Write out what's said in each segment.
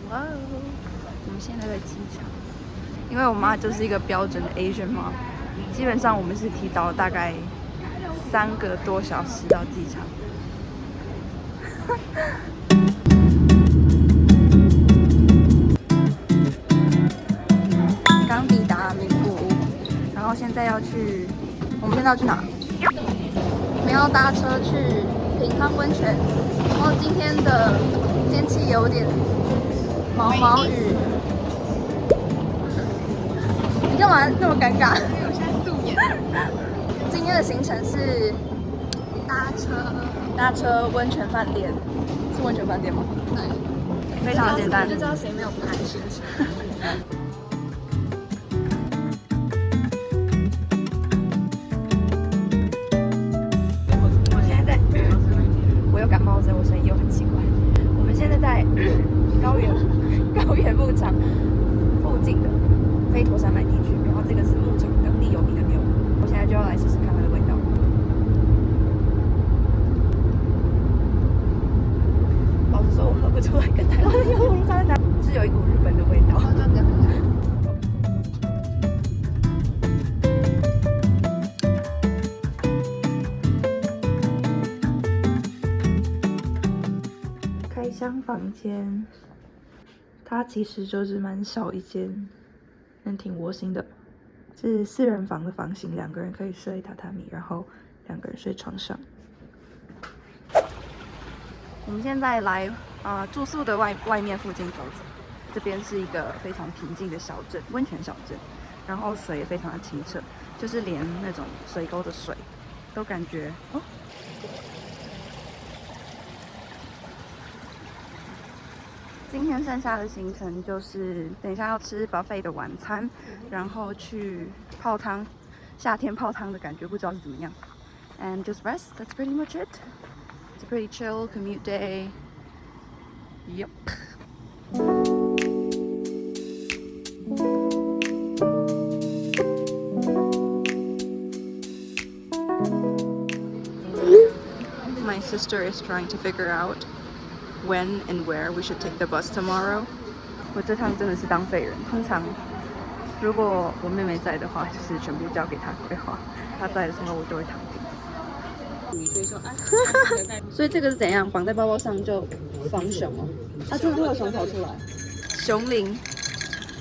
哇哦！我们现在在机场，因为我妈就是一个标准的 Asian mom， 基本上我们是提早大概3个多小时到机场。刚抵达名古屋，然后现在要去，我们现在要去哪？我们要搭车去品康温泉。然后今天的天气有点毛毛雨。你干嘛那么尴尬？因为我现在素颜。今天的行程是搭车温泉饭店，是温泉饭店吗？对，非常的简单。我就知道谁没有排行程。我现在在，我有感冒，所以我声音又很奇怪。我们现在在高原牧场附近的飞陀山脉地区，然后这个是牧场当地有名的牛，我现在就要来试试看它的味道。老实说，我喝不出来跟台湾的牛乳差在哪，是有一股日本的味道。开箱房间，它其实就是蛮小一间，但挺窝心的。是4人房的房型，2个人可以睡榻榻米，然后2个人睡床上。我们现在来住宿的外面附近走走，这边是一个非常平静的小镇，温泉小镇，然后水也非常的清澈，就是连那种水沟的水都感觉哦。今天剩下的行程就是等一下要吃 buffet 的晚餐，然后去泡汤，夏天泡汤的感觉不知道是怎么样。And just rest. That's pretty much it. It's a pretty chill commute day. Yep. My sister is trying to figure out when and where we should take the bus tomorrow. 我这趟真的是当废人。通常如果我妹妹在的话，就是全部交给她规划；她在的时候，我就会躺平。所以这个是怎样？绑在包包上就防熊哦。啊，真的会有熊跑出来。熊铃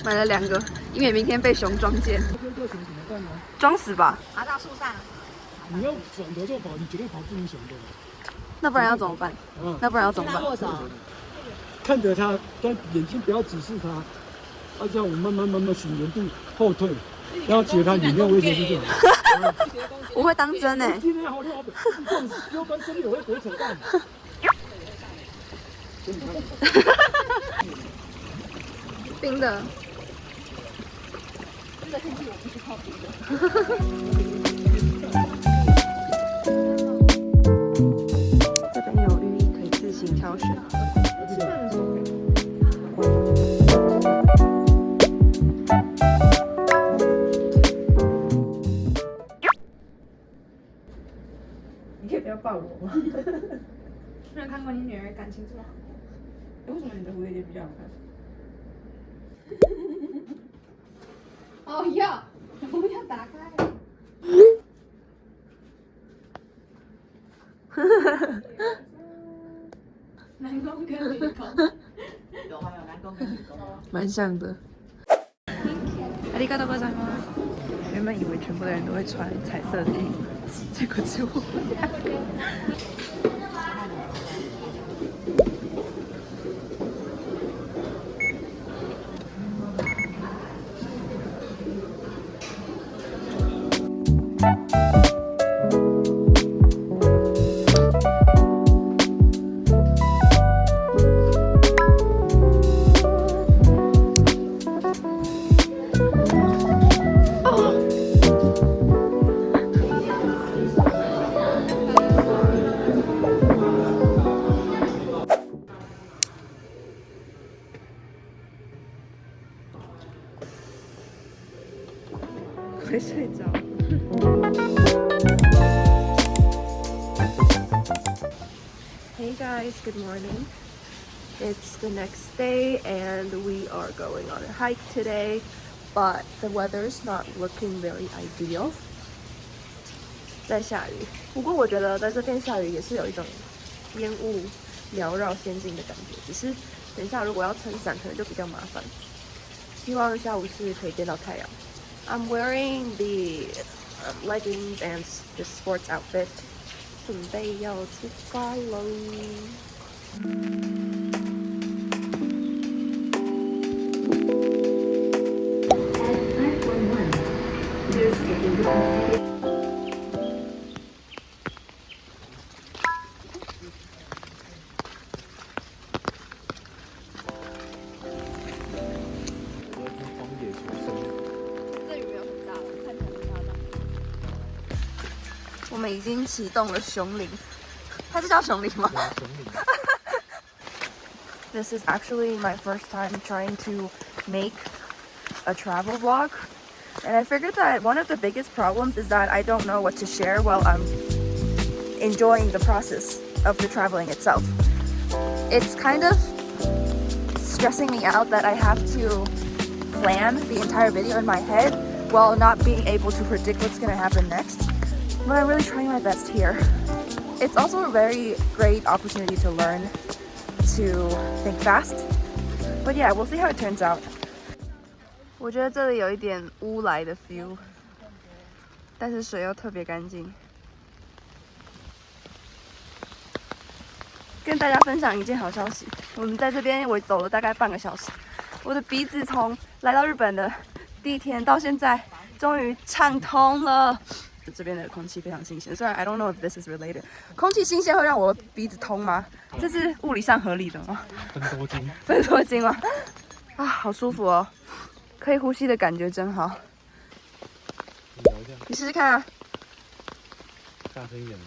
买了2个，以免明天被熊撞见。装死吧。爬到树上。你要转头就跑，你绝对跑不赢熊的。那不然要怎么办？那不然要怎么办？看着它，但眼睛不要直视它，要这样我慢慢循原地后退，然后解它里面危险是这样。我会当真哎。今天好厉害，这种有关身体我会鬼扯淡。冰的。这个天气我不是靠谱的。这边有浴衣可以自行挑选。你可以不要抱我吗？没有看过你女儿感情这么好。为什么你的蝴蝶结比较好看？哦要，不要打开。男公跟女公，有还有男公跟女公，蛮像的。ありがとうございます。原本以为全部的人都会穿彩色的衣服，结果只有我们2个。会睡着。Hey guys, good morning. It's the next day and we are going on a hike today, but the weather's not looking very ideal. 在下雨，不过我觉得在这边下雨也是有一种烟雾缭绕仙境的感觉，只是等一下如果要撑伞可能就比较麻烦。希望下午是可以见到太阳。I'm wearing the leggings and the sports outfit， 准备要出发喽。我们已经启动了熊林，它是叫熊林吗？This is actually my first time trying to make a travel vlog, and I figured that one of the biggest problems is that I don't know what to share while I'm enjoying the process of the traveling itself. It's kind of stressing me out that I have to plan the entire video in my head while not being able to predict what's going to happen next. But I'm really trying my best here. It's also a very great opportunity to learn to think fast. But yeah, we'll see how it turns out. 我觉得这里有一点乌来的 feel， 但是水又特别干净。跟大家分享一件好消息，我们在这边我走了大概半个小时，我的鼻子从来到日本的第一天到现在终于畅通了。这边的空气非常新鲜，虽然 I don't know if this is related， 空气新鲜会让我鼻子通吗？这是物理上合理的吗？分多精吗？啊，好舒服哦，可以呼吸的感觉真好。你试试看啊！大声一点。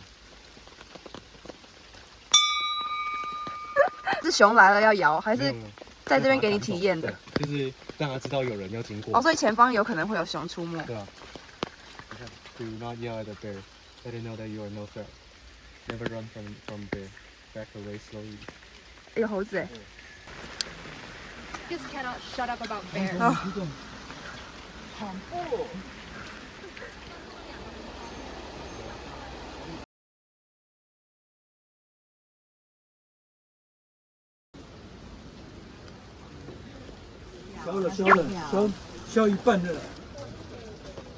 是熊来了要摇，还是在这边给你体验的？就是让他知道有人要经过。哦，所以前方有可能会有熊出没。对啊。Do not yell at the bear. Let it know that you are no threat. Never run from bear. Back away slowly. 有猴子哎。Just cannot shut up about bears. 哦。恐怖。消了，消一半了。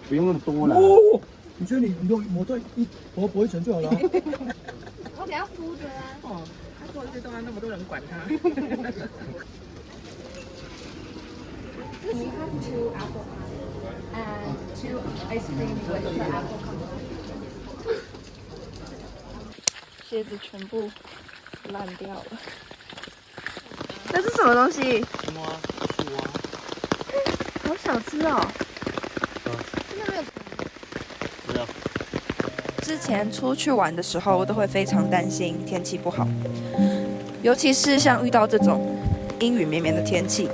不用那么多了。哦，你觉得你用抹在薄一层就好了。我等下敷着啊。哦，他做这些东西那么多人管他。We have 2 apple pie and 2 ice cream with the apple combo. 鞋子全部烂掉了。这是什么东西？什么啊？树啊。好小只哦。真的没有。没有。之前出去玩的时候，都会非常担心天气不好，尤其是像遇到这种阴雨绵绵的天气，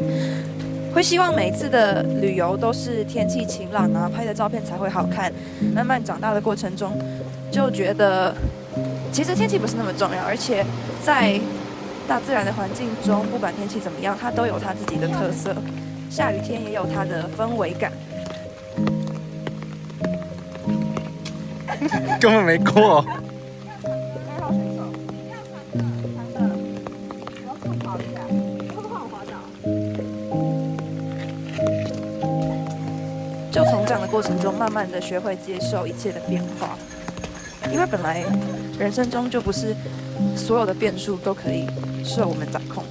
会希望每次的旅游都是天气晴朗啊，拍的照片才会好看。慢慢长大的过程中，就觉得其实天气不是那么重要，而且在大自然的环境中，不管天气怎么样，它都有它自己的特色。下雨天也有它的氛围感。根本没过。就从这样的过程中，慢慢的学会接受一切的变化，因为本来人生中就不是所有的变数都可以受我们掌控。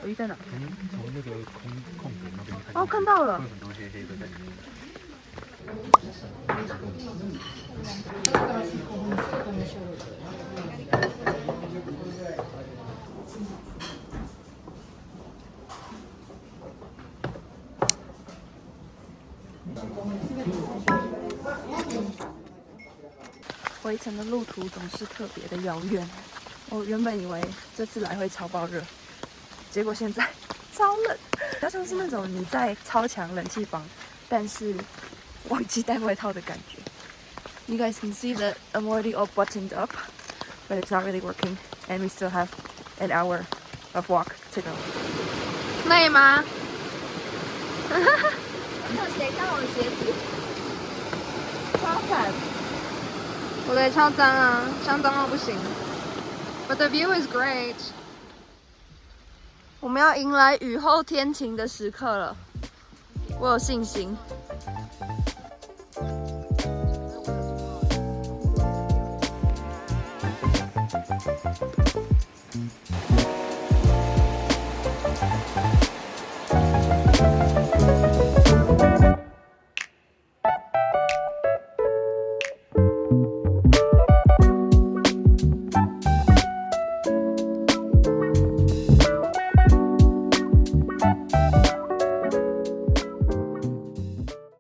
鱼在哪？从那个空格那边看。哦，看到了。会有很多黑黑的在里面。回程的路途总是特别的遥远。我原本以为这次来会超爆热，结果现在超冷，好像是那种你在超强冷气房，但是忘记带外套的感觉。You guys can see that I'm already all buttoned up, but it's not really working, and we still have an hour of walk to go. 累吗？看谁看我的鞋子？超惨！我的也超脏啊，脏到不行。But the view is great. 我们要迎来雨后天晴的时刻了，我有信心。